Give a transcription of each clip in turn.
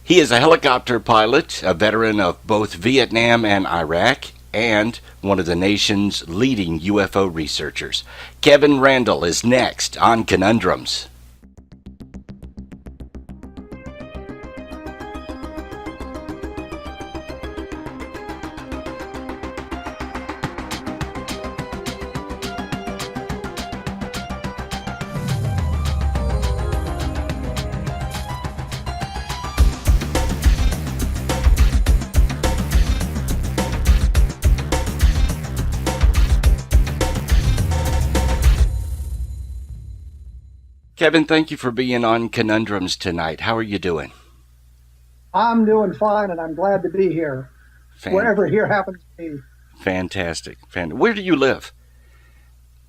He is a helicopter pilot, a veteran of both Vietnam and Iraq, and one of the nation's leading UFO researchers. Kevin Randle is next on Conundrums. Kevin, thank you for being on Conundrums tonight. How are you doing? I'm doing fine, and I'm glad to be here, wherever here happens to be. Fantastic. Where do you live?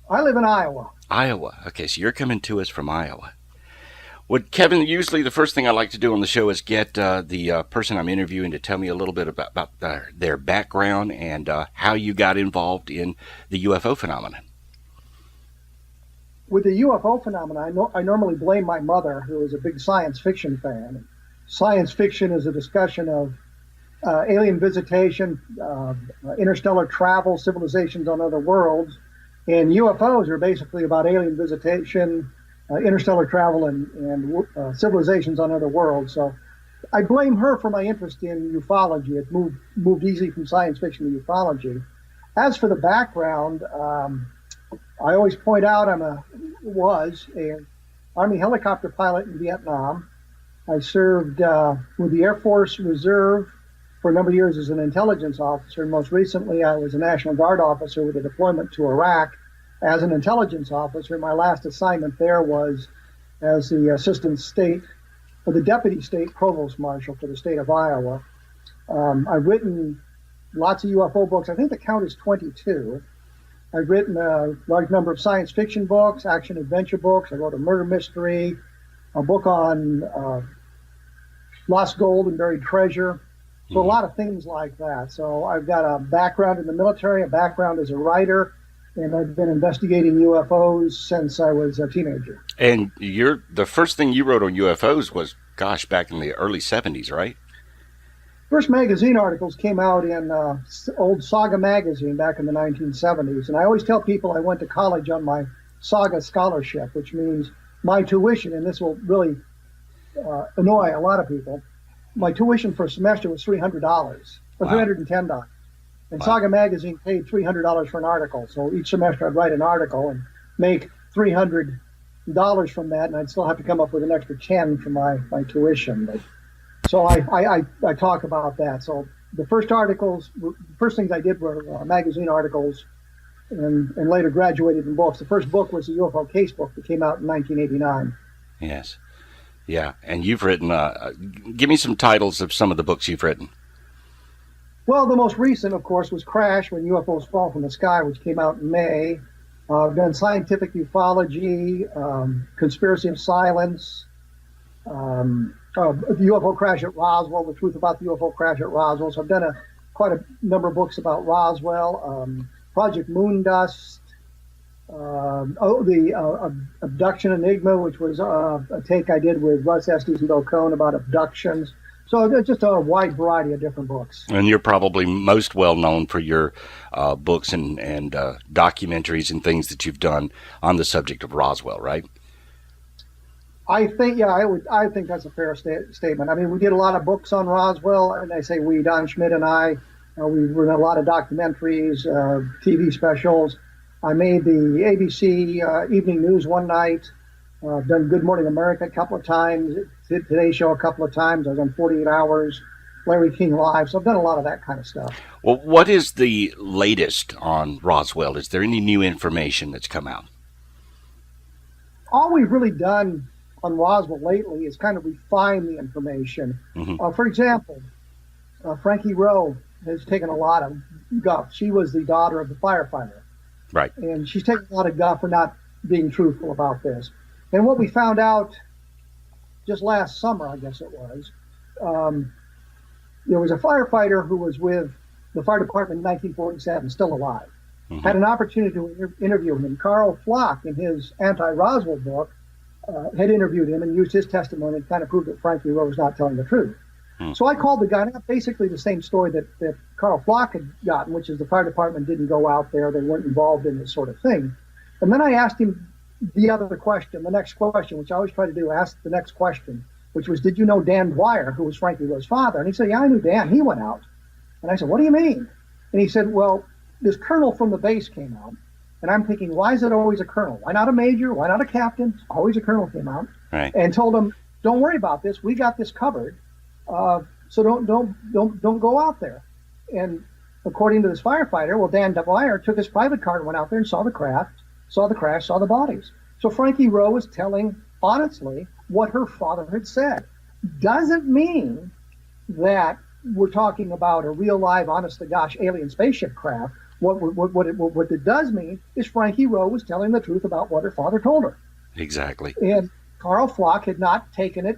I live in Iowa. Iowa. Okay, so you're coming to us from Iowa. Well, Kevin, usually the first thing I like to do on the show is get the person I'm interviewing to tell me a little bit about their background and how you got involved in the UFO phenomenon. With the UFO phenomenon, I normally blame my mother, who is a big science fiction fan. Science fiction is a discussion of alien visitation, interstellar travel, civilizations on other worlds. And UFOs are basically about alien visitation, interstellar travel, and civilizations on other worlds. So I blame her for my interest in ufology. It moved easily from science fiction to ufology. As for the background, I always point out was an Army helicopter pilot in Vietnam. I served with the Air Force Reserve for a number of years as an intelligence officer. Most recently, I was a National Guard officer with a deployment to Iraq as an intelligence officer. My last assignment there was as the the Deputy State Provost Marshal for the state of Iowa. I've written lots of UFO books. I think the count is 22. I've written a large number of science fiction books, action-adventure books. I wrote a murder mystery, a book on lost gold and buried treasure. So a lot of things like that. So I've got a background in the military, a background as a writer, and I've been investigating UFOs since I was a teenager. And the first thing you wrote on UFOs was, back in the early 70s, right? First magazine articles came out in old Saga magazine back in the 1970s. And I always tell people I went to college on my Saga scholarship, which means my tuition, and this will really annoy a lot of people, my tuition for a semester was $300 or $310. And Saga magazine paid $300 for an article. So each semester I'd write an article and make $300 from that, and I'd still have to come up with an extra 10 for my tuition. But so I talk about that. So the first things I did were magazine articles, and later graduated in books. The first book was the UFO Casebook that came out in 1989. Yes. Yeah. And you've written, give me some titles of some of the books you've written. Well, the most recent, of course, was Crash, When UFOs Fall from the Sky, which came out in May. I've done Scientific Ufology, Conspiracy of Silence, the UFO Crash at Roswell, The Truth About the UFO Crash at Roswell. So I've done quite a number of books about Roswell, Project Moondust, the Abduction Enigma, which was a take I did with Russ Estes and Bill Cohn about abductions. So just a wide variety of different books. And you're probably most well known for your books and documentaries and things that you've done on the subject of Roswell, right? I think that's a fair statement. I mean, we did a lot of books on Roswell, and I say we, Don Schmidt and I, we've done a lot of documentaries, TV specials. I made the ABC Evening News one night. I've done Good Morning America a couple of times, Today Show a couple of times. I was on 48 Hours, Larry King Live. So I've done a lot of that kind of stuff. Well, what is the latest on Roswell? Is there any new information that's come out? All we've really done on Roswell lately is kind of refine the information. Mm-hmm. For example, Frankie Rowe has taken a lot of guff. She was the daughter of the firefighter. Right. And she's taken a lot of guff for not being truthful about this. And what we found out just last summer, I guess it was, there was a firefighter who was with the fire department in 1947, still alive. Mm-hmm. Had an opportunity to interview him. Carl Flock, in his anti-Roswell book, had interviewed him and used his testimony and kind of proved that Frankie Rowe was not telling the truth. So I called the guy, and I got basically the same story that Carl Flock had gotten, which is the fire department didn't go out there. They weren't involved in this sort of thing. And then I asked him the other question, the next question, which I always try to do, ask the next question, which was, did you know Dan Dwyer, who was Frankie Rowe's father? And he said, yeah, I knew Dan. He went out. And I said, what do you mean? And he said, well, this colonel from the base came out. And I'm thinking, why is it always a colonel? Why not a major? Why not a captain? Always a colonel came out and told him, don't worry about this. We got this covered. So don't go out there. And according to this firefighter, well, Dan Dwyer took his private car and went out there and saw the crash, saw the bodies. So Frankie Rowe was telling honestly what her father had said. Doesn't mean that we're talking about a real live, honest to gosh alien spaceship craft. What it does mean is Frankie Rowe was telling the truth about what her father told her. Exactly. And Carl Flock had not taken it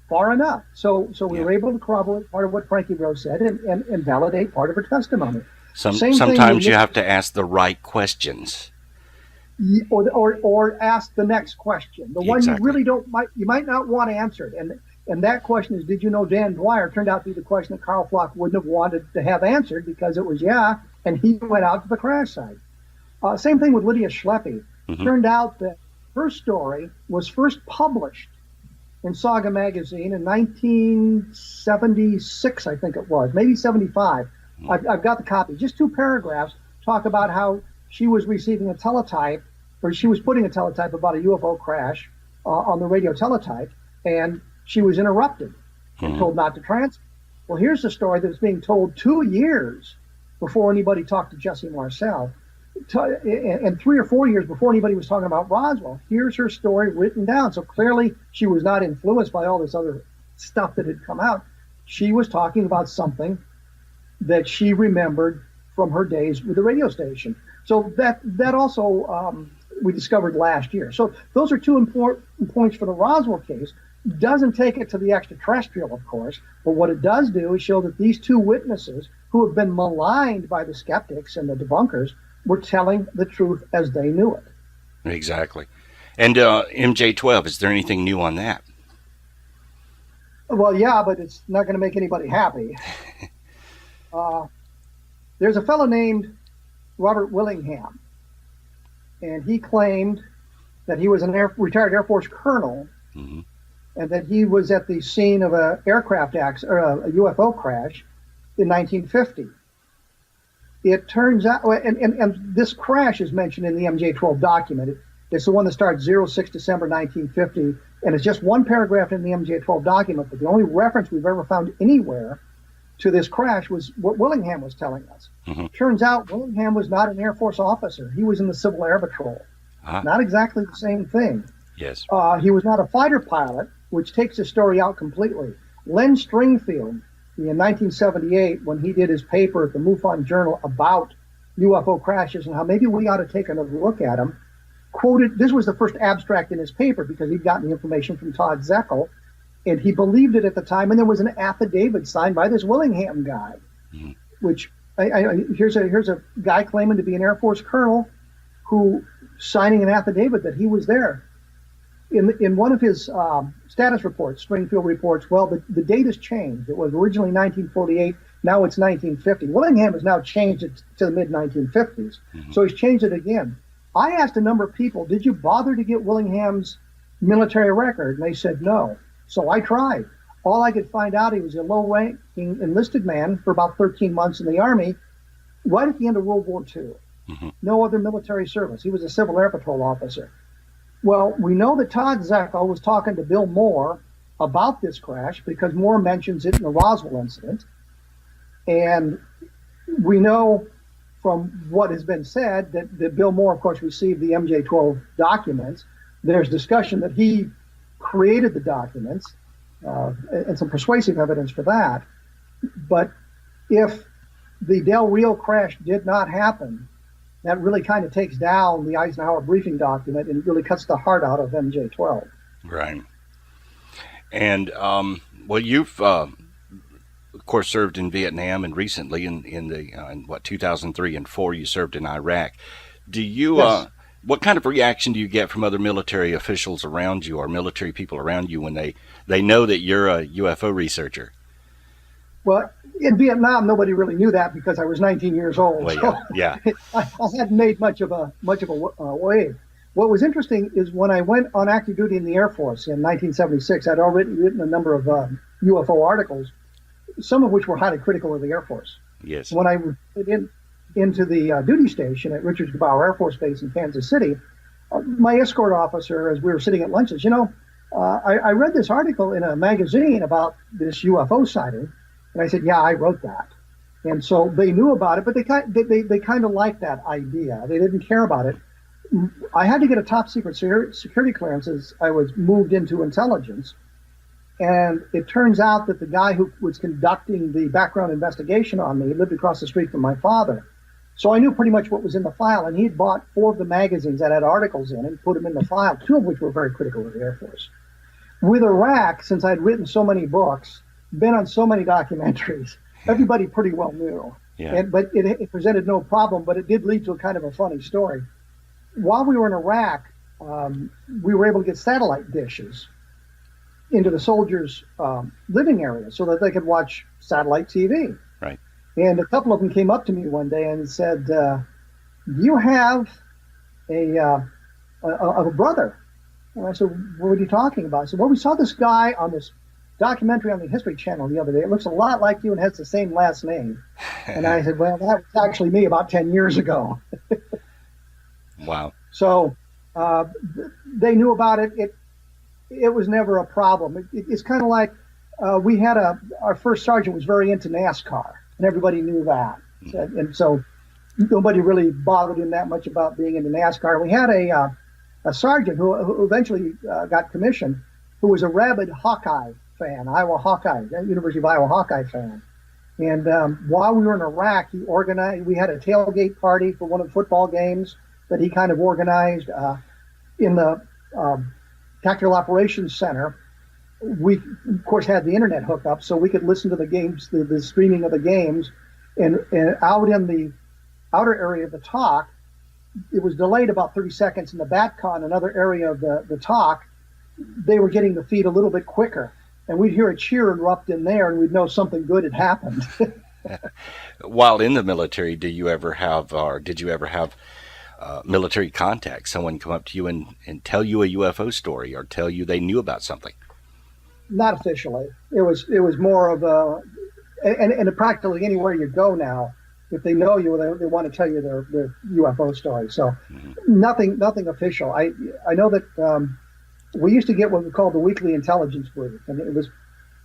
far enough. So we were able to corroborate part of what Frankie Rowe said and validate part of her testimony. Sometimes you have to ask the right questions. Or ask the next question. The one you really you might not want answered. And that question is, did you know Dan Dwyer? Turned out to be the question that Carl Flock wouldn't have wanted to have answered because it was and he went out to the crash site. Same thing with Lydia Schleppe. Turned out that her story was first published in Saga magazine in 1976, I think it was, maybe 75. I've got the copy. Just 2 paragraphs talk about how she was receiving a teletype, or she was putting a teletype about a UFO crash on the radio teletype, and she was interrupted and told not to transmit. Well, here's the story that was being told 2 years before anybody talked to Jesse Marcel, and 3 or 4 years before anybody was talking about Roswell. Here's her story written down. So clearly she was not influenced by all this other stuff that had come out. She was talking about something that she remembered from her days with the radio station. So that also we discovered last year. So those are 2 important points for the Roswell case. Doesn't take it to the extraterrestrial, of course, but what it does do is show that these 2 witnesses who have been maligned by the skeptics and the debunkers were telling the truth as they knew it. Exactly. And MJ12, is there anything new on that? Well, yeah, but it's not going to make anybody happy. There's a fellow named Robert Willingham, and he claimed that he was a retired Air Force colonel, and that he was at the scene of a aircraft accident or a UFO crash in 1950. It turns out, and this crash is mentioned in the MJ12 document. It's the one that starts 06 December 1950, and it's just 1 paragraph in the MJ12 document, but the only reference we've ever found anywhere to this crash was what Willingham was telling us. Turns out Willingham was not an Air Force officer. He was in the Civil Air Patrol. Not exactly the same thing. Yes. He was not a fighter pilot, which takes the story out completely. Len Stringfield, in 1978, when he did his paper at the MUFON Journal about UFO crashes and how maybe we ought to take another look at them, quoted, this was the first abstract in his paper because he'd gotten the information from Todd Zeckel, and he believed it at the time, and there was an affidavit signed by this Willingham guy, which, here's a guy claiming to be an Air Force colonel who signing an affidavit that he was there. In one of his status reports, Springfield reports, well, the date has changed. It was originally 1948. Now it's 1950. Willingham has now changed it to the mid-1950s. So he's changed it again. I asked a number of people, did you bother to get Willingham's military record? And they said no. So I tried. All I could find out, he was a low-ranking enlisted man for about 13 months in the Army, right at the end of World War II. No other military service. He was a Civil Air Patrol officer. Well, we know that Todd Zeckel was talking to Bill Moore about this crash because Moore mentions it in the Roswell incident. And we know from what has been said that Bill Moore, of course, received the MJ12 documents. There's discussion that he created the documents and some persuasive evidence for that. But if the Del Rio crash did not happen, that really kind of takes down the Eisenhower briefing document and really cuts the heart out of MJ12. Right. And, well, you've, of course, served in Vietnam, and recently in 2003 and 2004, you served in Iraq. Do you, Yes. What kind of reaction do you get from other military officials around you or military people around you when they know that you're a UFO researcher? Well, in Vietnam, nobody really knew that because I was 19 years old. Well, So yeah. I hadn't made much of a wave. What was interesting is when I went on active duty in the Air Force in 1976, I'd already written a number of UFO articles, some of which were highly critical of the Air Force. Yes. When I was into the duty station at Richards Gebaur Air Force Base in Kansas City, my escort officer, as we were sitting at lunch, says, I read this article in a magazine about this UFO sighting. And I said, yeah, I wrote that. And so they knew about it, but they kind of liked that idea. They didn't care about it. I had to get a top secret security clearance as I was moved into intelligence. And it turns out that the guy who was conducting the background investigation on me lived across the street from my father. So I knew pretty much what was in the file. And he'd bought 4 of the magazines that had articles in and put them in the file, 2 of which were very critical of the Air Force. With Iraq, since I'd written so many books, been on so many documentaries, everybody pretty well knew. Yeah. But it presented no problem, but it did lead to a kind of a funny story. While we were in Iraq, we were able to get satellite dishes into the soldiers' living area so that they could watch satellite TV. Right. And a couple of them came up to me one day and said, do you have a brother? And I said, what are you talking about? I said, well, we saw this guy on this documentary on the History Channel the other day. It looks a lot like you and has the same last name. And I said, well, that was actually me about 10 years ago. Wow. So they knew about it. It was never a problem. It's kind of like we had our first sergeant was very into NASCAR, and everybody knew that. And so nobody really bothered him that much about being into NASCAR. We had a sergeant who eventually got commissioned, who was a rabid Hawkeye fan, Iowa Hawkeye, University of Iowa Hawkeye fan. And while we were in Iraq, we had a tailgate party for one of the football games that he kind of organized in the Tactical Operations Center. We, of course, had the internet hooked up so we could listen to the games, the streaming of the games. And out in the outer area of the talk, it was delayed about 30 seconds in the BATCON, another area of the talk. They were getting the feed a little bit quicker. And we'd hear a cheer erupt in there, and we'd know something good had happened. While in the military, did you ever have military contacts? Someone come up to you and tell you a UFO story or tell you they knew about something? Not officially. It was more of and practically anywhere you go now, if they know you, they want to tell you their UFO story. So nothing official. I know that we used to get what we called the weekly intelligence brief, and it was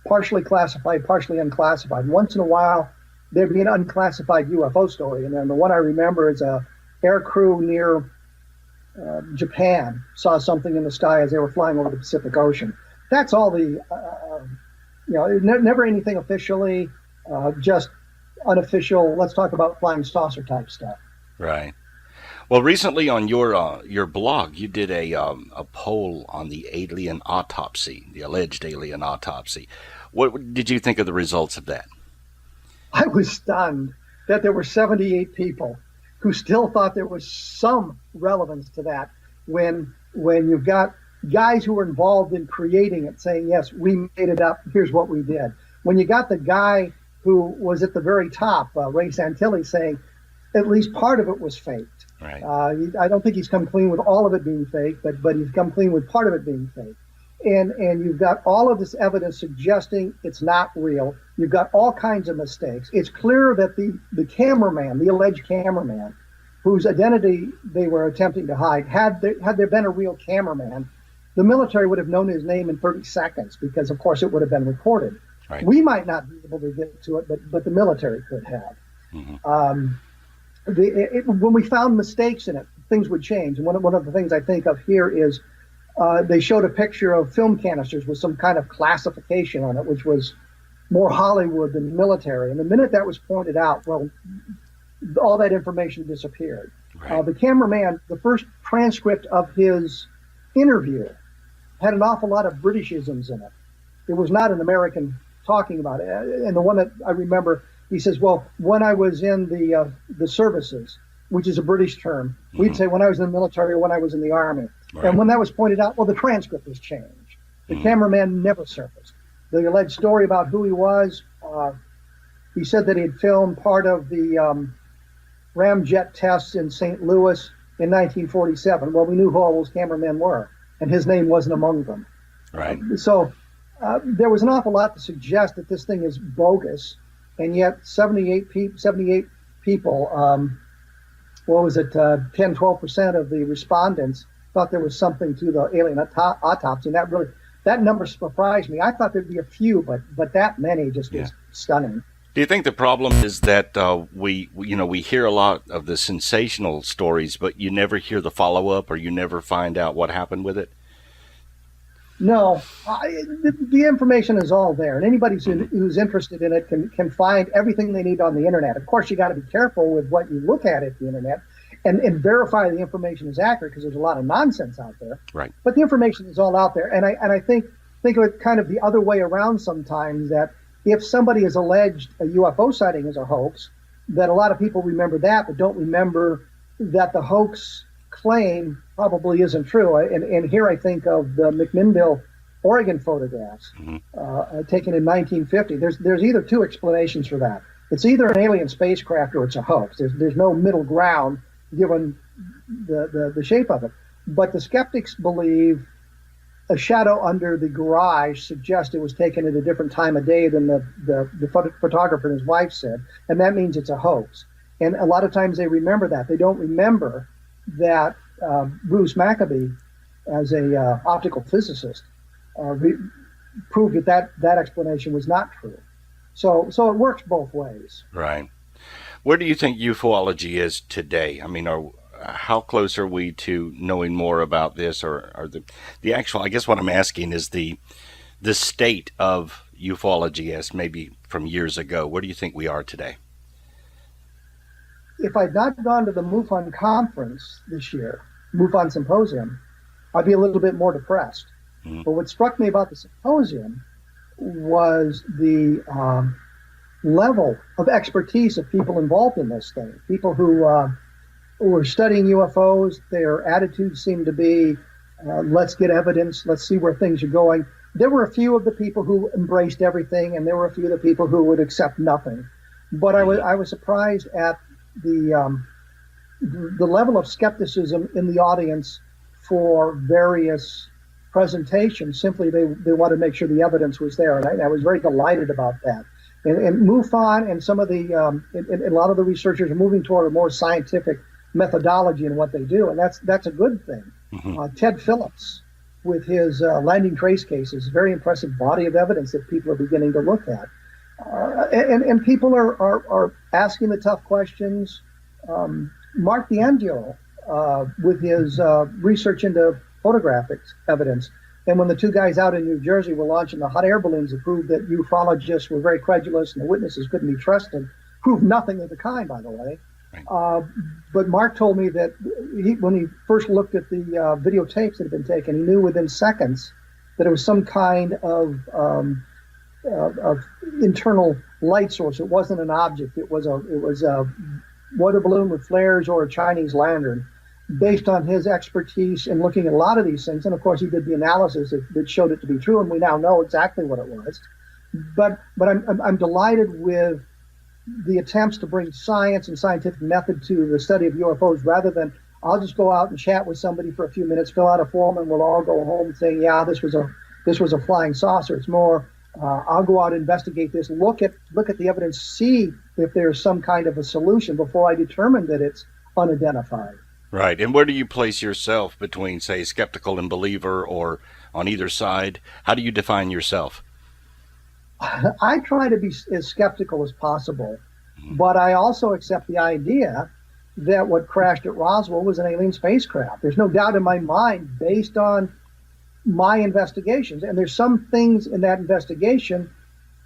partially classified, partially unclassified. Once in a while, there'd be an unclassified UFO story, and then the one I remember is a air crew near Japan saw something in the sky as they were flying over the Pacific Ocean. That's all never anything officially, just unofficial, let's talk about flying saucer type stuff. Right. Well, recently on your blog, you did a poll on the alien autopsy, the alleged alien autopsy. What did you think of the results of that? I was stunned that there were 78 people who still thought there was some relevance to that when you've got guys who were involved in creating it saying, yes, we made it up, here's what we did. When you got the guy who was at the very top, Ray Santilli, saying at least part of it was faked. Right. I don't think he's come clean with all of it being fake, but he's come clean with part of it being fake. And you've got all of this evidence suggesting it's not real. You've got all kinds of mistakes. It's clear that the cameraman, the alleged cameraman, whose identity they were attempting to hide, had there been a real cameraman, the military would have known his name in 30 seconds because, of course, it would have been recorded. Right. We might not be able to get to it, but the military could have. Mm-hmm. When we found mistakes in it, things would change. And one of the things I think of here is they showed a picture of film canisters with some kind of classification on it, which was more Hollywood than military. And the minute that was pointed out, well, all that information disappeared. Right. The cameraman, the first transcript of his interview had an awful lot of Britishisms in it. It was not an American talking about it. And the one that I remember, he says, well, when I was in the services, which is a British term, we'd say when I was in the military or when I was in the army. Right. And when that was pointed out, well, the transcript was changed. The cameraman never surfaced. The alleged story about who he was, He said that he had filmed part of the ramjet tests in St. Louis in 1947. Well, we knew who all those cameramen were, and his name wasn't among them. Right. So there was an awful lot to suggest that this thing is bogus, and yet 78 people, what was it, 10, 12% of the respondents thought there was something to the alien autopsy, and that number surprised me. I thought there'd be a few, but that many just was stunning. Do you think the problem is that we hear a lot of the sensational stories, but you never hear the follow-up, or you never find out what happened with it? No, the information is all there, and anybody who's interested in it can find everything they need on the internet. Of course, you got to be careful with what you look at the internet, and verify the information is accurate, because there's a lot of nonsense out there. Right. But the information is all out there, and I think of it kind of the other way around sometimes, that if somebody has alleged a UFO sighting is a hoax, that a lot of people remember that, but don't remember that the hoax claim probably isn't true. And here I think of the McMinnville, Oregon photographs taken in 1950. There's either two explanations for that. It's either an alien spacecraft or it's a hoax. There's no middle ground given the shape of it. But the skeptics believe a shadow under the garage suggests it was taken at a different time of day than the photographer and his wife said, and that means it's a hoax. And a lot of times they remember that. They don't remember that Bruce Maccabee, as a optical physicist, proved that explanation was not true. So it works both ways. Right. Where do you think ufology is today? I mean, how close are we to knowing more about this, or the actual? I guess what I'm asking is the state of ufology as maybe from years ago. Where do you think we are today? If I'd not gone to the MUFON conference this year, MUFON symposium, I'd be a little bit more depressed. But what struck me about the symposium was the level of expertise of people involved in this thing. People who were studying UFOs, their attitudes seemed to be, let's get evidence, let's see where things are going. There were a few of the people who embraced everything, and there were a few of the people who would accept nothing. But I was surprised at the level of skepticism in the audience for various presentations. Simply, they wanted to make sure the evidence was there, and I was very delighted about that. And MUFON and some of and a lot of the researchers are moving toward a more scientific methodology in what they do, and that's a good thing. Mm-hmm. Ted Phillips, with his landing trace cases, very impressive body of evidence that people are beginning to look at. And people are asking the tough questions. Mark D'Angelo, with his research into photographic evidence, and when the two guys out in New Jersey were launching the hot air balloons that proved that ufologists were very credulous and the witnesses couldn't be trusted, proved nothing of the kind, by the way. Right. But Mark told me that when he first looked at the videotapes that had been taken, he knew within seconds that it was some kind of internal light source. It wasn't an object. It was a weather balloon with flares or a Chinese lantern, based on his expertise in looking at a lot of these things. And of course, he did the analysis that showed it to be true, and we now know exactly what it was. But I'm delighted with the attempts to bring science and scientific method to the study of UFOs, rather than I'll just go out and chat with somebody for a few minutes, fill out a form, and we'll all go home saying, yeah, this was a flying saucer. It's more, I'll go out and investigate this, look at the evidence, see if there's some kind of a solution before I determine that it's unidentified. Right. And where do you place yourself between, say, skeptical and believer, or on either side? How do you define yourself? I try to be as skeptical as possible, but I also accept the idea that what crashed at Roswell was an alien spacecraft. There's no doubt in my mind, based on my investigations. And there's some things in that investigation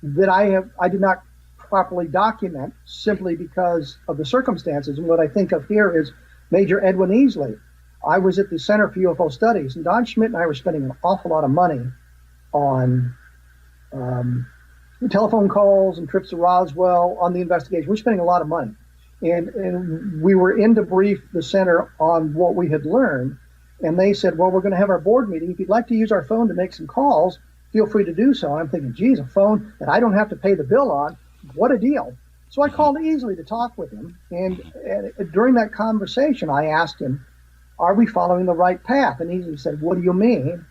that I did not properly document, simply because of the circumstances. And what I think of here is Major Edwin Easley. I was at the Center for UFO Studies, and Don Schmidt and I were spending an awful lot of money on telephone calls and trips to Roswell on the investigation. We're spending a lot of money. And we were in to brief the center on what we had learned. And they said, well, we're going to have our board meeting. If you'd like to use our phone to make some calls, feel free to do so. And I'm thinking, geez, a phone that I don't have to pay the bill on. What a deal. So I called Easley to talk with him, and during that conversation, I asked him, "Are we following the right path?" And Easley said, "What do you mean?"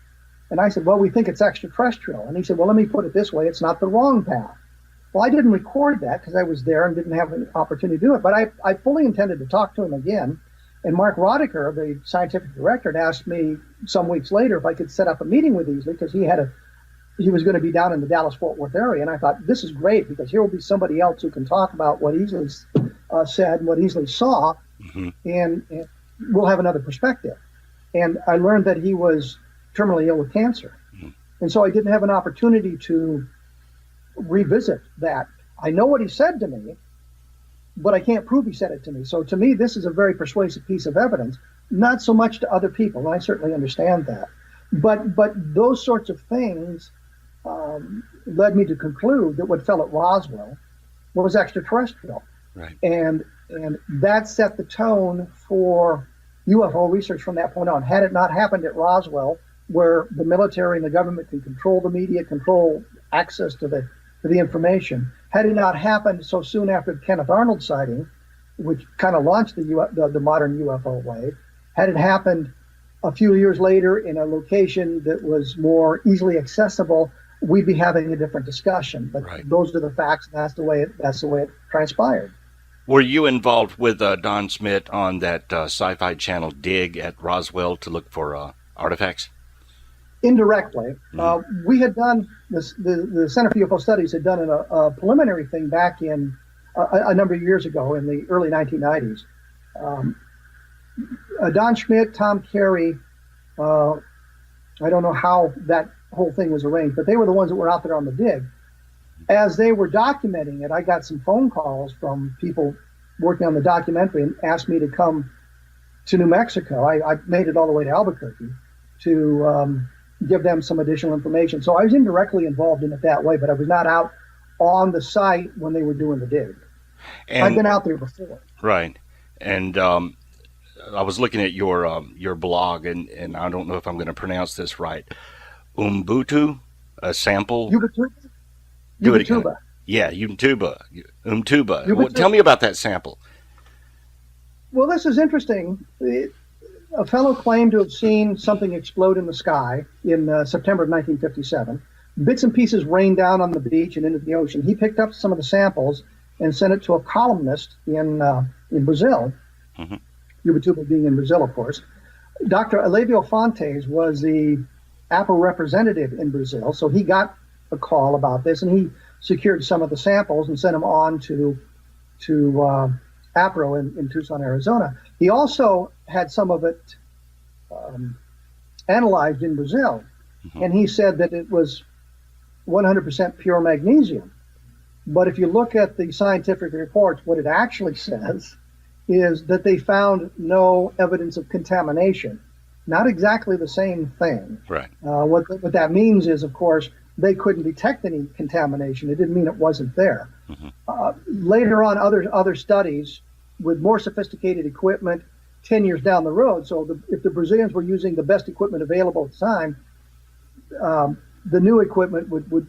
And I said, "Well, we think it's extraterrestrial." And he said, "Well, let me put it this way: it's not the wrong path." Well, I didn't record that because I was there and didn't have an opportunity to do it, but I fully intended to talk to him again. And Mark Rodeker, the scientific director, had asked me some weeks later if I could set up a meeting with Easley because he was going to be down in the Dallas-Fort Worth area. And I thought, this is great because here will be somebody else who can talk about what Easley said and what Easley saw, and we'll have another perspective. And I learned that he was terminally ill with cancer. And so I didn't have an opportunity to revisit that. I know what he said to me, but I can't prove he said it to me. So to me, this is a very persuasive piece of evidence, not so much to other people, and I certainly understand that. But those sorts of things led me to conclude that what fell at Roswell was extraterrestrial. Right. And that set the tone for UFO research from that point on. Had it not happened at Roswell, where the military and the government can control the media, control access to the information, had it not happened so soon after the Kenneth Arnold sighting, which kind of launched the modern UFO wave, had it happened a few years later in a location that was more easily accessible, we'd be having a different discussion. But those are the facts, and that's the way it transpired. Were you involved with Don Schmidt on that Sci-Fi Channel dig at Roswell to look for artifacts? Indirectly. We had done the Center for UFO Studies had done a preliminary thing back in a number of years ago in the early 1990s. Don Schmidt, Tom Carey, I don't know how that whole thing was arranged, but they were the ones that were out there on the dig. As they were documenting it, I got some phone calls from people working on the documentary and asked me to come to New Mexico. I made it all the way to Albuquerque to give them some additional information. So I was indirectly involved in it that way, but I was not out on the site when they were doing the dig. And I've been out there before. Right. And I was looking at your blog, and I don't know if I'm going to pronounce this right. Ubuntu, a sample. Do it again. Yeah, Umtuba. Tell me about that sample. Well, this is interesting. A fellow claimed to have seen something explode in the sky in September of 1957. Bits and pieces rained down on the beach and into the ocean. He picked up some of the samples and sent it to a columnist in Brazil. Ubatuba being in Brazil, of course. Dr. Elavio Fontes was the APRO representative in Brazil, so he got a call about this, and he secured some of the samples and sent them on to APRO in Tucson, Arizona. He also had some of it analyzed in Brazil, and he said that it was 100% pure magnesium. But if you look at the scientific reports, what it actually says is that they found no evidence of contamination. Not exactly the same thing. Right. What that means is, of course, they couldn't detect any contamination. It didn't mean it wasn't there. Later on, other studies with more sophisticated equipment 10 years down the road. So if the Brazilians were using the best equipment available at the time, the new equipment would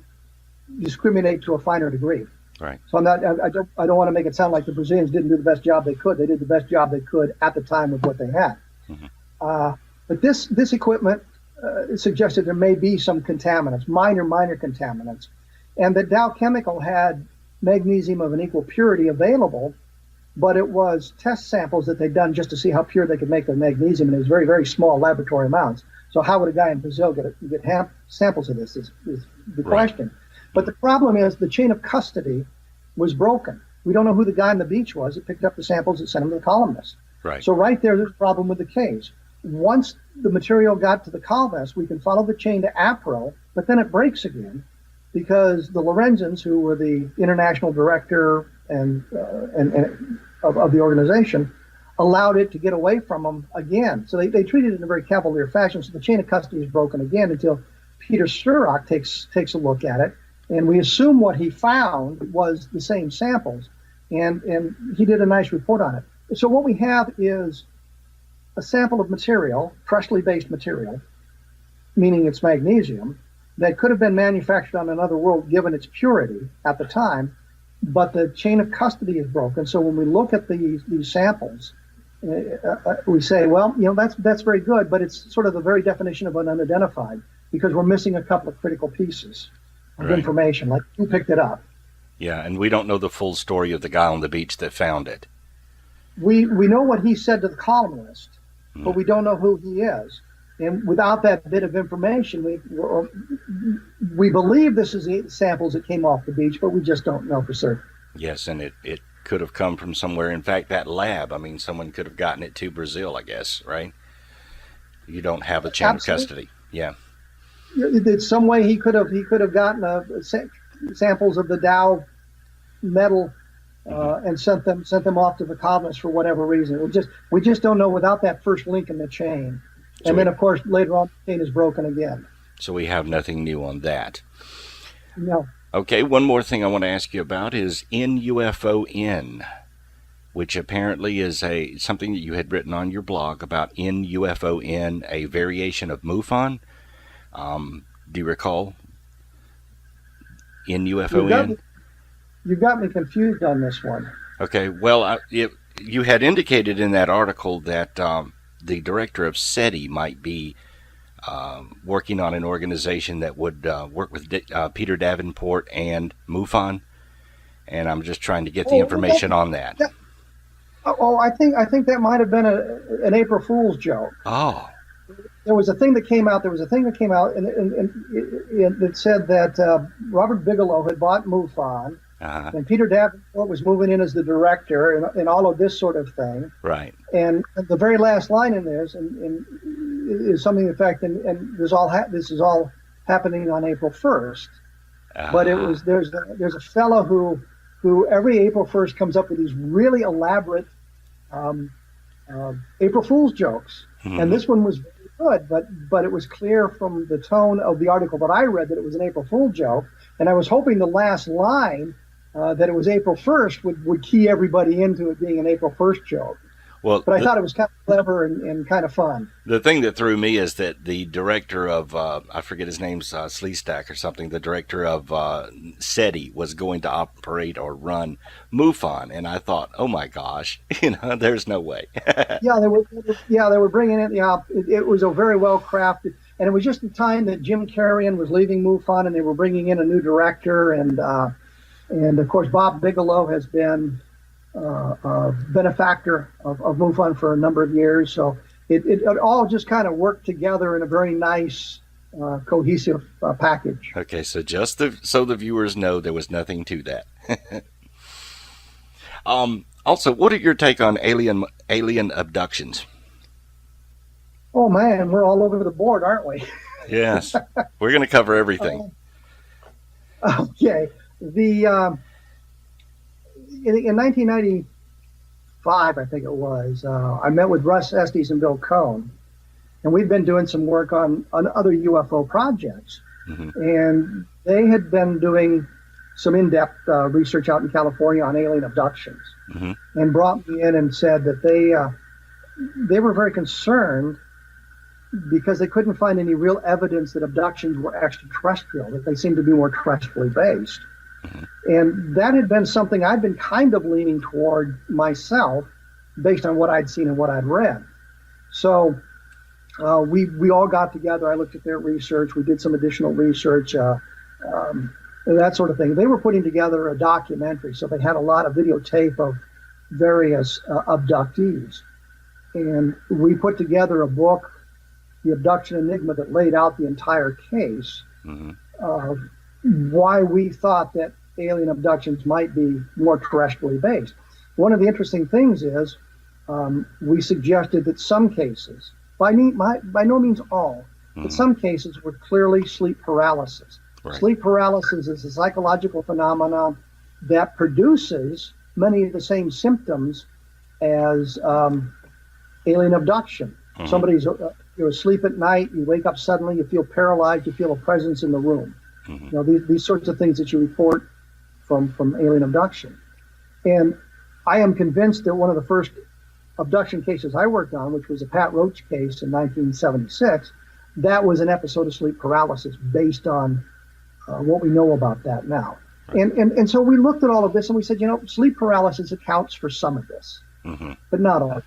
discriminate to a finer degree. Right. So I don't want to make it sound like the Brazilians didn't do the best job they could. They did the best job they could at the time with what they had. But this equipment suggested there may be some contaminants, minor contaminants, and that Dow Chemical had magnesium of an equal purity available, but it was test samples that they'd done just to see how pure they could make the magnesium, and it was very, very small laboratory amounts. So how would a guy in Brazil get samples of this is the question. But the problem is the chain of custody was broken. We don't know who the guy on the beach was that picked up the samples that sent them to the columnist. Right. So right there's a problem with the case. Once the material got to the columnist, we can follow the chain to APRO, but then it breaks again because the Lorenzens, who were the international director and of the organization, allowed it to get away from them again. So they treated it in a very cavalier fashion. So the chain of custody is broken again until Peter Sturrock takes a look at it, and we assume what he found was the same samples, and he did a nice report on it. So what we have is a sample of material, freshly based material, meaning it's magnesium, that could have been manufactured on another world given its purity at the time, but the chain of custody is broken. So when we look at these samples, we say, well, that's very good, but it's sort of the very definition of an unidentified, because we're missing a couple of critical pieces of information, like who picked it up. Yeah, and we don't know the full story of the guy on the beach that found it. We know what he said to the columnist, but we don't know who he is. And without that bit of information, we believe this is the samples that came off the beach, but we just don't know for certain. Yes, and it could have come from somewhere. In fact, that lab, I mean, someone could have gotten it to Brazil, I guess, right? You don't have a chain of custody. Yeah. There's some way he could have gotten samples of the Dow metal and sent them off to the colonists for whatever reason. We just don't know without that first link in the chain. And then, of course, later on, the chain is broken again. So we have nothing new on that. No. Okay, one more thing I want to ask you about is NUFON, which apparently is something that you had written on your blog about NUFON, a variation of MUFON. Do you recall NUFON? You got me confused on this one. Okay, well, you had indicated in that article that the director of SETI might be working on an organization that would work with Peter Davenport and MUFON, and I'm just trying to get the information on that. I think that might have been an April Fool's joke. Oh. There was a thing that came out. And it said that Robert Bigelow had bought MUFON, and Peter Davenport was moving in as the director, and all of this sort of thing. Right. And the very last line in this is something to the effect, and this is all happening on April 1st. But there's a fellow who every April 1st comes up with these really elaborate April Fool's jokes, and this one was very good, but it was clear from the tone of the article that I read that it was an April Fool joke, and I was hoping the last line that it was April 1st would key everybody into it being an April 1st joke. Well, but I thought it was kind of clever and kind of fun. The thing that threw me is that the director of, I forget his name's Sleestack or something, the director of SETI was going to operate or run MUFON. And I thought, oh my gosh, there's no way. Yeah, they were bringing in, it was a very well crafted, and it was just the time that Jim Carrion was leaving MUFON and they were bringing in a new director. And of course, Bob Bigelow has been a benefactor of MUFON for a number of years. So it all just kind of worked together in a very nice, cohesive package. Okay, so just so the viewers know, there was nothing to that. Also, what are your take on alien abductions? Oh man, we're all over the board, aren't we? Yes, we're going to cover everything. Okay, in 1995, I think it was, I met with Russ Estes and Bill Cohn, and we've been doing some work on other UFO projects. And they had been doing some in-depth research out in California on alien abductions, and brought me in and said that they were very concerned because they couldn't find any real evidence that abductions were extraterrestrial, that they seemed to be more terrestrially based. And that had been something I'd been kind of leaning toward myself based on what I'd seen and what I'd read. So we all got together. I looked at their research. We did some additional research, that sort of thing. They were putting together a documentary, so they had a lot of videotape of various abductees. And we put together a book, The Abduction Enigma, that laid out the entire case of why we thought that alien abductions might be more terrestrially based. One of the interesting things is we suggested that some cases, by no means all, but some cases were clearly sleep paralysis. Right. Sleep paralysis is a psychological phenomenon that produces many of the same symptoms as alien abduction. Somebody's you're asleep at night, you wake up suddenly, you feel paralyzed, you feel a presence in the room. These sorts of things that you report from alien abduction. And I am convinced that one of the first abduction cases I worked on, which was a Pat Roach case in 1976, that was an episode of sleep paralysis based on what we know about that now. Right. And so we looked at all of this and we said, sleep paralysis accounts for some of this, but not all.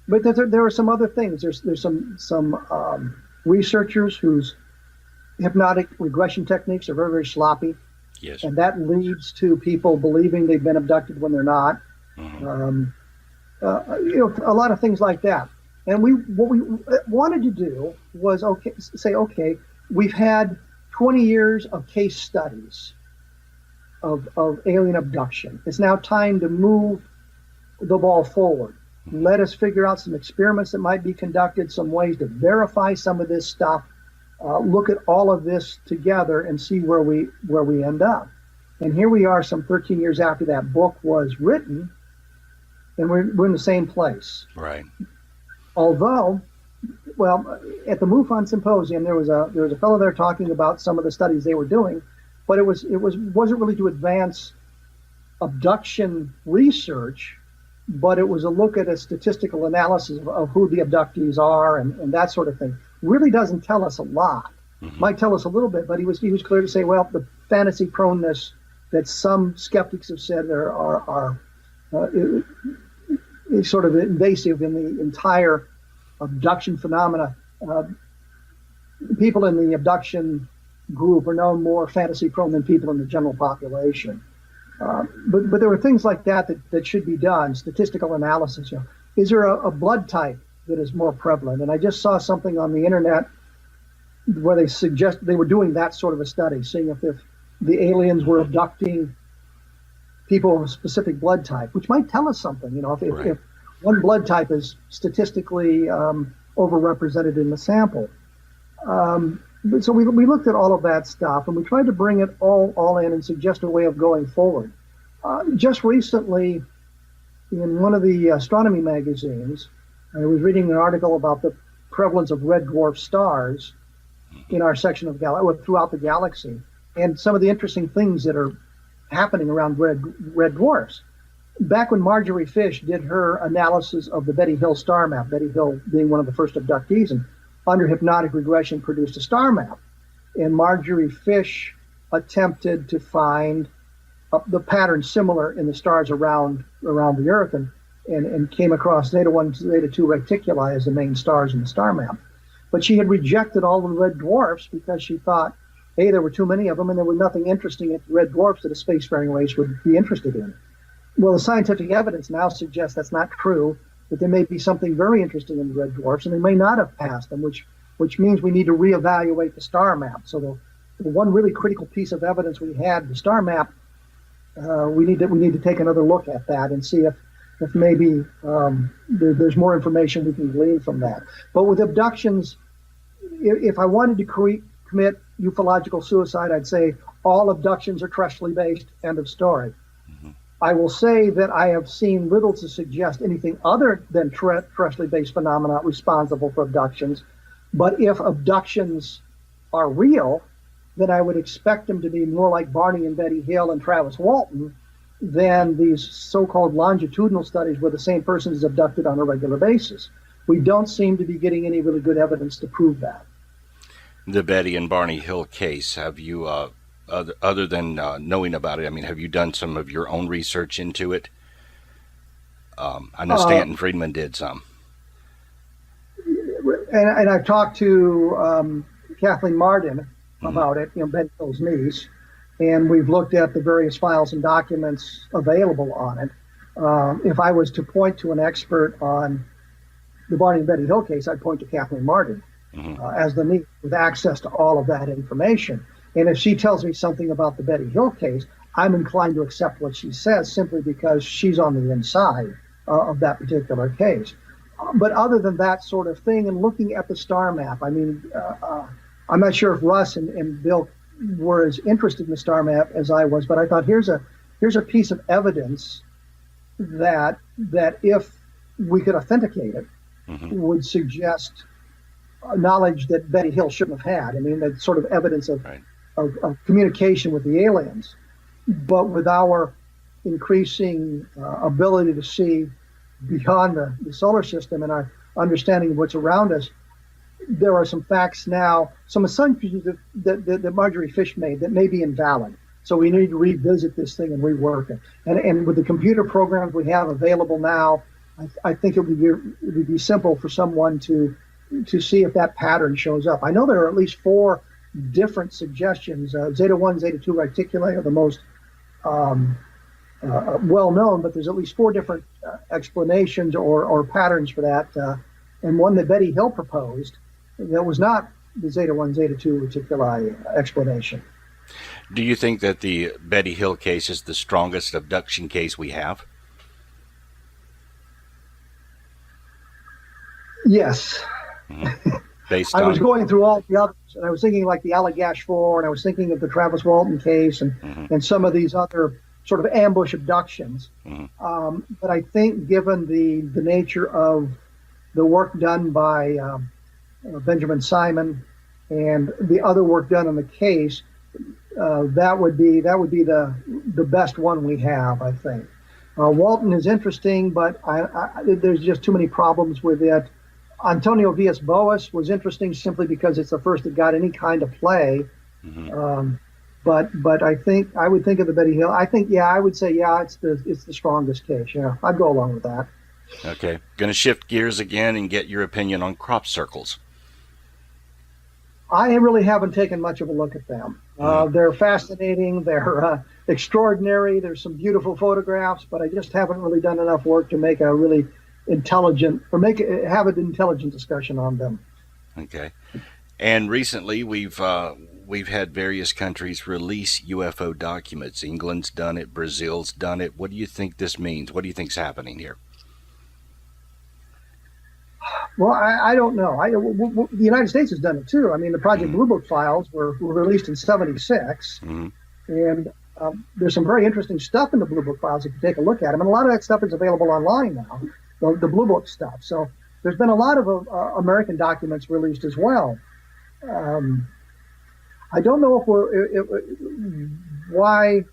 But there are some other things. There's some researchers whose hypnotic regression techniques are very, very sloppy. Yes. And that leads to people believing they've been abducted when they're not. A lot of things like that. And what we wanted to do was say, we've had 20 years of case studies of alien abduction. It's now time to move the ball forward. Let us figure out some experiments that might be conducted, some ways to verify some of this stuff. Look at all of this together and see where we end up. And here we are, some 13 years after that book was written, and we're in the same place. Right. Although, at the MUFON symposium, there was a fellow there talking about some of the studies they were doing, but it wasn't really to advance abduction research, but it was a look at a statistical analysis of who the abductees are and that sort of thing. Really doesn't tell us a lot. Might tell us a little bit, but he was clear to say, the fantasy proneness that some skeptics have said is sort of invasive in the entire abduction phenomena. People in the abduction group are no more fantasy prone than people in the general population. But there were things like that should be done. Statistical analysis. Is there a blood type that is more prevalent? And I just saw something on the internet where they suggest they were doing that sort of a study, seeing if the aliens were abducting people of a specific blood type, which might tell us something. If one blood type is statistically overrepresented in the sample. So we looked at all of that stuff, and we tried to bring it all in and suggest a way of going forward. Just recently, in one of the astronomy magazines, I was reading an article about the prevalence of red dwarf stars in our section of throughout the galaxy, and some of the interesting things that are happening around red dwarfs. Back when Marjorie Fish did her analysis of the Betty Hill star map, Betty Hill being one of the first abductees, and under hypnotic regression produced a star map. And Marjorie Fish attempted to find the pattern similar in the stars around the Earth and came across Zeta 1, Zeta 2 reticuli as the main stars in the star map. But she had rejected all the red dwarfs because she thought, A, there were too many of them, and there was nothing interesting at red dwarfs that a spacefaring race would be interested in. Well, the scientific evidence now suggests that's not true, that there may be something very interesting in the red dwarfs, and they may not have passed them, which means we need to reevaluate the star map. So the one really critical piece of evidence we had, the star map, we need to take another look at that and see if maybe there's more information we can glean from that. But with abductions, if I wanted to commit ufological suicide, I'd say all abductions are terrestrially based, end of story. I will say that I have seen little to suggest anything other than terrestrially based phenomena responsible for abductions. But if abductions are real, then I would expect them to be more like Barney and Betty Hill and Travis Walton than these so-called longitudinal studies where the same person is abducted on a regular basis. We don't seem to be getting any really good evidence to prove that. The Betty and Barney Hill case, have you, other than knowing about it, have you done some of your own research into it? I know Stanton Friedman did some. And I've talked to Kathleen Martin about it, Betty Hill's niece, and we've looked at the various files and documents available on it. If I was to point to an expert on the Barney and Betty Hill case, I'd point to Kathleen Martin as the niece with access to all of that information. And if she tells me something about the Betty Hill case, I'm inclined to accept what she says simply because she's on the inside of that particular case. But other than that sort of thing, and looking at the star map, I'm not sure if Russ and Bill were as interested in the star map as I was, but I thought here's a piece of evidence that if we could authenticate it, would suggest knowledge that Betty Hill shouldn't have had. That sort of evidence of communication with the aliens. But with our increasing ability to see beyond the solar system and our understanding of what's around us, there are some facts now, some assumptions that Marjorie Fish made that may be invalid. So we need to revisit this thing and rework it. And with the computer programs we have available now, I think it would be simple for someone to see if that pattern shows up. I know there are at least 4 different suggestions. Zeta 1, Zeta 2 reticuli are the most well known, but there's at least 4 different explanations or patterns for that. And one that Betty Hill proposed that was not the Zeta 1, Zeta 2 reticuli explanation. Do you think that the Betty Hill case is the strongest abduction case we have? Yes. Based I on... was going through all the others, and I was thinking like the Allagash 4, and I was thinking of the Travis Walton case and some of these other sort of ambush abductions. But I think given the nature of the work done by Benjamin Simon and the other work done on the case, that would be the best one we have, I think. Walton is interesting, but there's just too many problems with it. Antonio Villas-Boas was interesting simply because it's the first that got any kind of play. But I think I would think of the Betty Hill. I would say it's the strongest case. Yeah, I'd go along with that. Okay, going to shift gears again and get your opinion on crop circles. I really haven't taken much of a look at them. They're fascinating. They're extraordinary. There's some beautiful photographs, but I just haven't really done enough work to make a really intelligent or have an intelligent discussion on them. Okay. And recently we've had various countries release UFO documents. England's done it. Brazil's done it. What do you think this means? What do you think's happening here? Well, I don't know. The United States has done it too. I mean, the Project Blue Book files were released in '76, and there's some very interesting stuff in the Blue Book files if you take a look at them. And a lot of that stuff is available online now, the Blue Book stuff. So there's been a lot of American documents released as well. I don't know why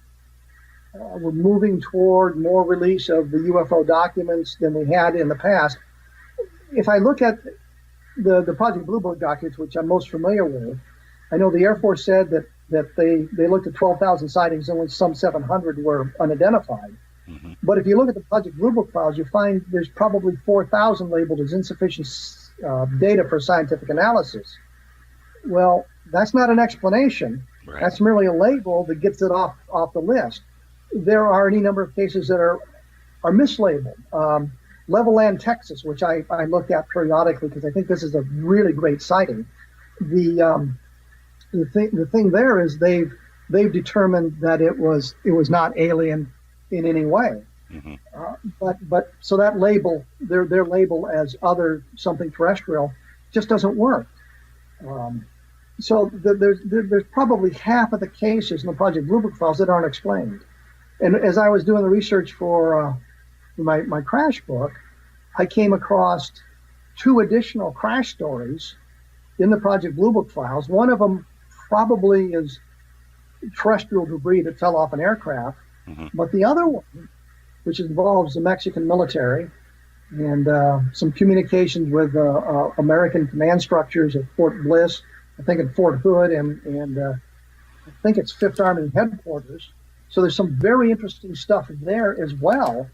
we're moving toward more release of the UFO documents than we had in the past. If I look at the Project Blue Book documents, which I'm most familiar with, I know the Air Force said that they looked at 12,000 sightings and only some 700 were unidentified. But if you look at the Project Blue Book files, you find there's probably 4,000 labeled as insufficient data for scientific analysis. Well, that's not an explanation. Right. That's merely a label that gets it off the list. There are any number of cases that are mislabeled. Level Land, Texas, which I look at periodically because I think this is a really great sighting. The thing there is they've determined that it was not alien in any way. But so that label, their label as other something terrestrial, just doesn't work. So there's probably half of the cases in the Project Blue Book files that aren't explained. And as I was doing the research for my crash book, I came across 2 additional crash stories in the Project Blue Book files. One of them probably is terrestrial debris that fell off an aircraft, but the other one, which involves the Mexican military and some communications with American command structures at Fort Bliss, I think at Fort Hood, and I think it's 5th Army headquarters. So there's some very interesting stuff there as well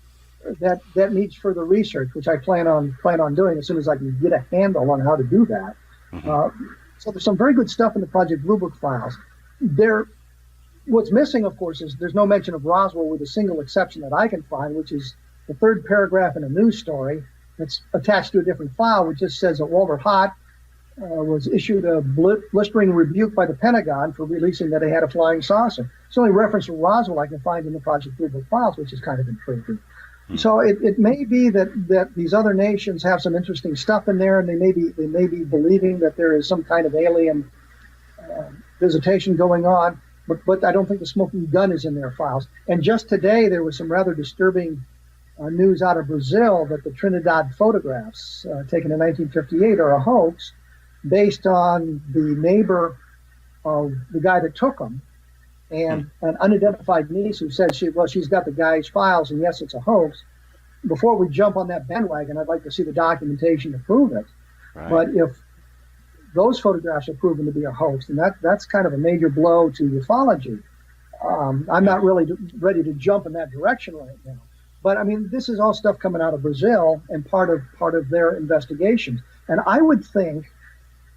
that needs further research, which I plan on doing as soon as I can get a handle on how to do that. So there's some very good stuff in the Project Blue Book files. What's missing, of course, is there's no mention of Roswell, with a single exception that I can find, which is the 3rd paragraph in a news story that's attached to a different file, which just says that Walter Hott was issued a blistering rebuke by the Pentagon for releasing that he had a flying saucer. It's the only reference to Roswell I can find in the Project Blue Book files, which is kind of intriguing. So it may be that these other nations have some interesting stuff in there, and they may be believing that there is some kind of alien visitation going on, but I don't think the smoking gun is in their files. And just today there was some rather disturbing news out of Brazil that the Trinidad photographs taken in 1958 are a hoax, based on the neighbor of the guy that took them, and an unidentified niece who said she's got the guy's files, and yes, it's a hoax. Before we jump on that bandwagon, I'd like to see the documentation to prove it. Right. But if those photographs are proven to be a hoax, then that's kind of a major blow to ufology. I'm not really ready to jump in that direction right now. But I mean, this is all stuff coming out of Brazil and part of their investigations. And I would think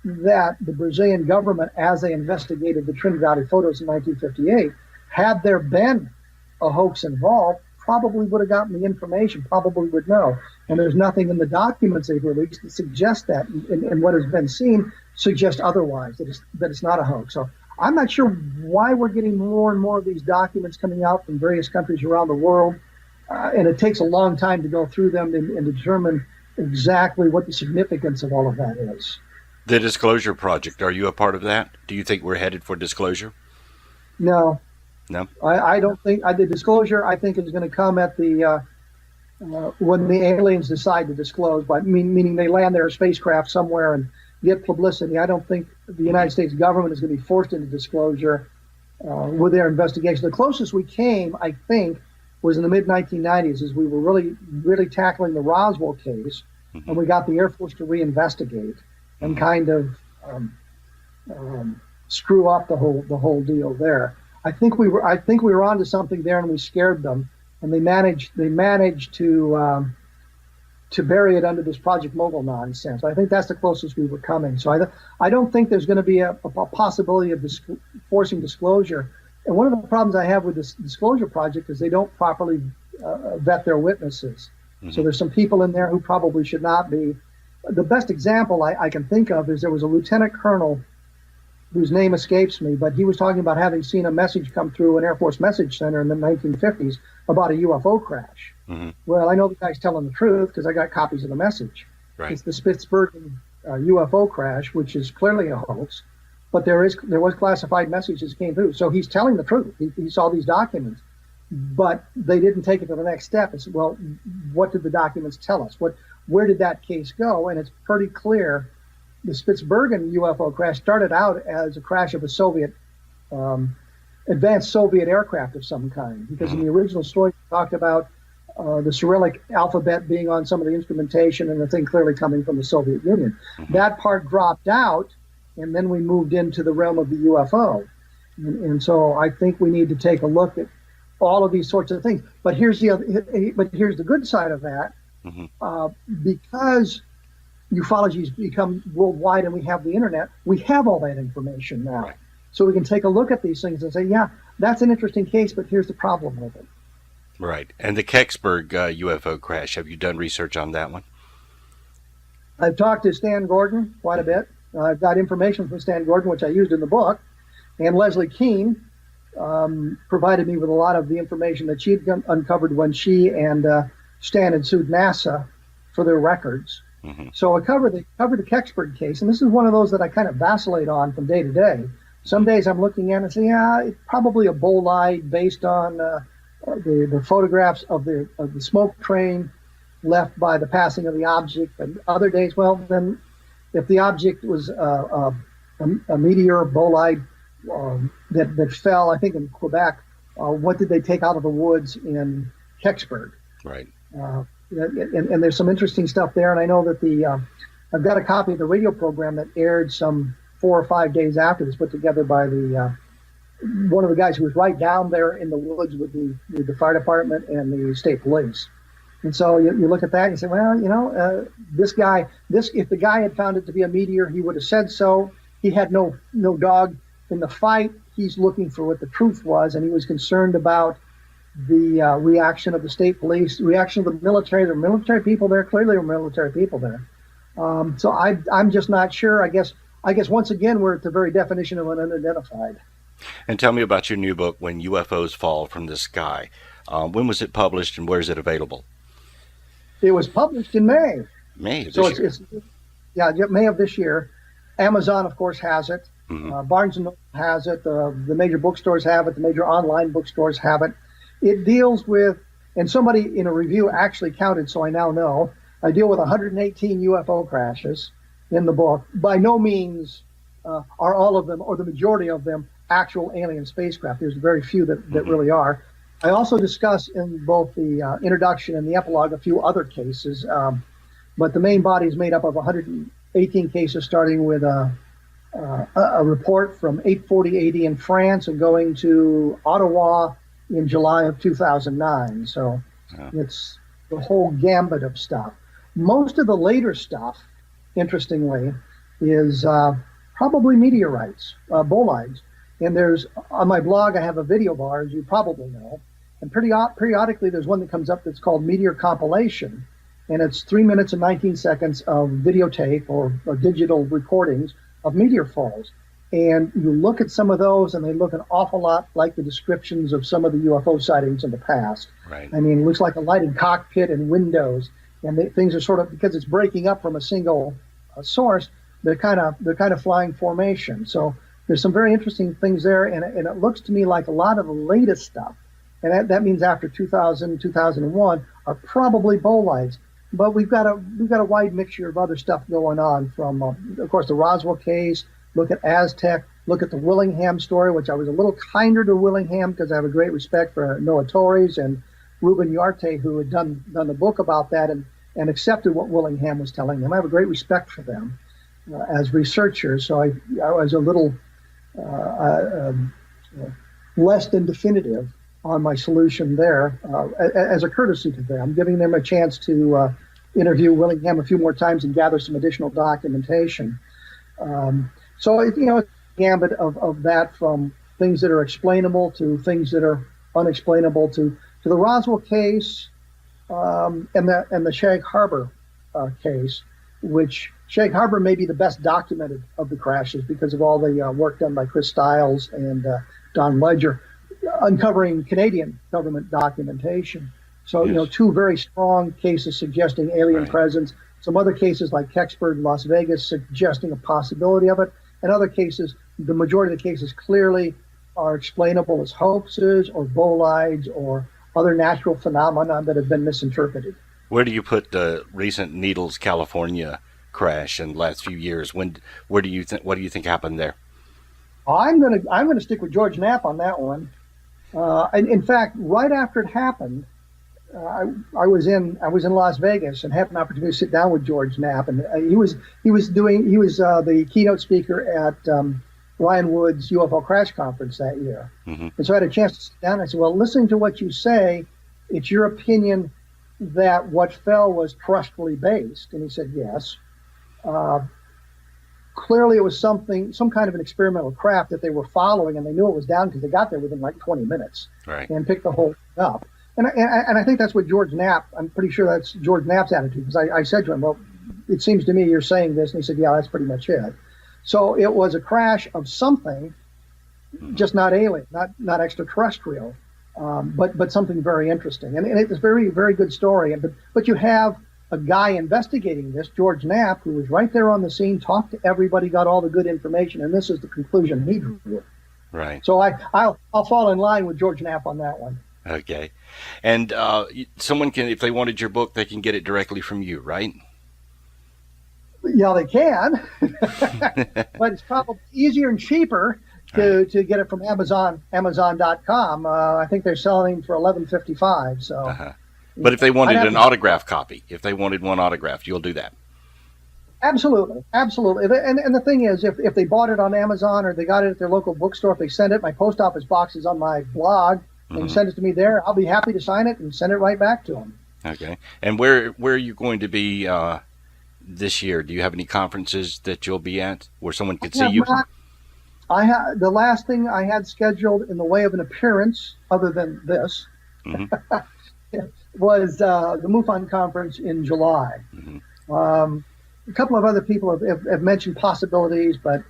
that the Brazilian government, as they investigated the Trinidad photos in 1958, had there been a hoax involved, probably would have gotten the information, probably would know. And there's nothing in the documents they've released that suggests that, and what has been seen suggests otherwise, that it's not a hoax. So I'm not sure why we're getting more and more of these documents coming out from various countries around the world, and it takes a long time to go through them and determine exactly what the significance of all of that is. The Disclosure Project, are you a part of that? Do you think we're headed for disclosure? No. No? I don't think the disclosure, I think, is going to come at the when the aliens decide to disclose, meaning they land their spacecraft somewhere and get publicity. I don't think the United States government is going to be forced into disclosure with their investigation. The closest we came, I think, was in the mid-1990s, as we were really tackling the Roswell case, and we got the Air Force to reinvestigate and kind of screw up the whole deal there. I think we were onto something there, and we scared them, and they managed to bury it under this Project Mogul nonsense. I think that's the closest we were coming. So I don't think there's going to be a possibility of forcing disclosure. And one of the problems I have with this Disclosure Project is they don't properly vet their witnesses. So there's some people in there who probably should not be. The best example I can think of is there was a lieutenant colonel whose name escapes me, but he was talking about having seen a message come through an Air Force message center in the 1950s about a UFO crash. Well, I know the guy's telling the truth because I got copies of the message. Right. It's the Spitsbergen UFO crash, which is clearly a hoax, but there was classified messages came through. So he's telling the truth. He saw these documents, but they didn't take it to the next step. It's, well, what did the documents tell us? Where did that case go? And it's pretty clear the Spitsbergen UFO crash started out as a crash of a Soviet, advanced Soviet aircraft of some kind, because in the original story it talked about the Cyrillic alphabet being on some of the instrumentation and the thing clearly coming from the Soviet Union. That part dropped out, and then we moved into the realm of the UFO. And so I think we need to take a look at all of these sorts of things. But here's the good side of that. Because ufology has become worldwide and we have the internet, we have all that information now. Right. So we can take a look at these things and say, yeah, that's an interesting case, but here's the problem with it. Right. And the Kecksburg UFO crash, have you done research on that one? I've talked to Stan Gordon quite a bit. I've got information from Stan Gordon, which I used in the book. And Leslie Keene provided me with a lot of the information that she'd uncovered when she and Stan had sued NASA for their records. So I covered the Kecksburg case, and this is one of those that I kind of vacillate on from day to day. Some days I'm looking at it and say, yeah, it's probably a bolide based on the photographs of the smoke train left by the passing of the object. And other days, well, then if the object was a meteor bolide that fell, I think in Quebec, what did they take out of the woods in Kecksburg? Right. And there's some interesting stuff there. And I know that I've got a copy of the radio program that aired some 4 or 5 days after this, put together by one of the guys who was right down there in the woods with the fire department and the state police. And so you look at that and you say, well, if the guy had found it to be a meteor, he would have said so. He had no dog in the fight. He's looking for what the truth was, and he was concerned about the reaction of the state police, reaction of the military. There were military people there. Clearly, there were military people there. So I'm just not sure. I guess once again we're at the very definition of an unidentified. And tell me about your new book, When UFOs Fall from the Sky. When was it published, and where is it available? It was published in May. May of this year. May of this year. Amazon, of course, has it. Barnes & Noble has it. The major bookstores have it. The major online bookstores have it. It deals with, and somebody in a review actually counted, so I now know, I deal with 118 UFO crashes in the book. By no means are all of them, or the majority of them, actual alien spacecraft. There's very few that really are. I also discuss in both the introduction and the epilogue a few other cases, but the main body is made up of 118 cases, starting with a report from 840 AD in France and going to Ottawa in July of 2009. So it's the whole gambit of stuff. Most of the later stuff, interestingly, is probably meteorites, bolides. And there's, on my blog, I have a video bar, as you probably know. And periodically there's one that comes up that's called Meteor Compilation. And it's 3 minutes and 19 seconds of videotape or digital recordings of meteor falls. And you look at some of those, and they look an awful lot like the descriptions of some of the UFO sightings in the past. Right. I mean, it looks like a lighted cockpit and windows, and things are sort of, because it's breaking up from a single source, they're kind of flying formation. So there's some very interesting things there, and it looks to me like a lot of the latest stuff, and that means after 2000, 2001, are probably bolides. But we've got a wide mixture of other stuff going on, from, of course, the Roswell case. Look at Aztec. Look at the Willingham story, which I was a little kinder to Willingham because I have a great respect for Noah Torres and Ruben Uriarte, who had done the book about that and accepted what Willingham was telling them. I have a great respect for them as researchers. So I was a little less than definitive on my solution there as a courtesy to them, giving them a chance to interview Willingham a few more times and gather some additional documentation. So, it's a gambit of that, from things that are explainable to things that are unexplainable, to the Roswell case and the Shag Harbor case, which Shag Harbor may be the best documented of the crashes because of all the work done by Chris Stiles and Don Ledger, uncovering Canadian government documentation. So, yes. Two very strong cases suggesting alien presence. Some other cases like Kecksburg, Las Vegas, suggesting a possibility of it. And other cases, the majority of the cases clearly are explainable as hoaxes or bolides or other natural phenomena that have been misinterpreted. Where do you put the recent Needles, California crash in the last few years? What do you think happened there? I'm gonna stick with George Knapp on that one. And in fact, right after it happened, I was in Las Vegas and had an opportunity to sit down with George Knapp, and he was the keynote speaker at Ryan Wood's UFO Crash Conference that year. Mm-hmm. And so I had a chance to sit down. And I said, "Well, listening to what you say, it's your opinion that what fell was terrestrially based?" And he said, "Yes." Clearly, it was some kind of an experimental craft that they were following, and they knew it was down because they got there within like 20 minutes and picked the whole thing up. And I think that's what George Knapp, I'm pretty sure that's George Knapp's attitude, because I said to him, "Well, it seems to me you're saying this." And he said, "Yeah, that's pretty much it." So it was a crash of something, just not alien, not extraterrestrial, but something very interesting. And it's a very, very good story. But you have a guy investigating this, George Knapp, who was right there on the scene, talked to everybody, got all the good information, and this is the conclusion he drew. Right. So I'll fall in line with George Knapp on that one. Okay. And someone can, if they wanted your book, they can get it directly from you, right? Yeah, they can. But it's probably easier and cheaper to get it from Amazon.com. I think they're selling for $11.55. So, But if they wanted an autograph copy, if they wanted one autographed, you'll do that. Absolutely. And the thing is, if they bought it on Amazon or they got it at their local bookstore, if they send it, my post office box is on my blog. And send it to me there. I'll be happy to sign it and send it right back to them. Okay. And where are you going to be this year? Do you have any conferences that you'll be at where someone could see you? The last thing I had scheduled in the way of an appearance, other than this, was the MUFON conference in July. A couple of other people have mentioned possibilities, but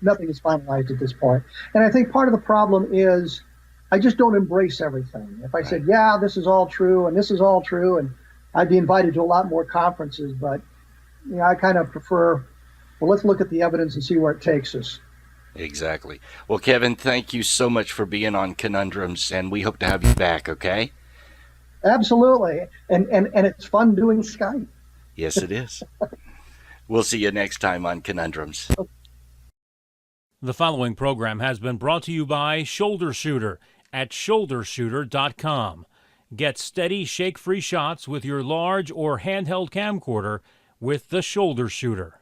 nothing is finalized at this point. And I think part of the problem is I just don't embrace everything. If I said, yeah, this is all true, and this is all true, and I'd be invited to a lot more conferences, but I kind of prefer, well, let's look at the evidence and see where it takes us. Exactly. Well, Kevin, thank you so much for being on Conundrums, and we hope to have you back, okay? Absolutely. And it's fun doing Skype. Yes, it is. We'll see you next time on Conundrums. The following program has been brought to you by Shoulder Shooter at shouldershooter.com. Get steady, shake-free shots with your large or handheld camcorder with the Shoulder Shooter.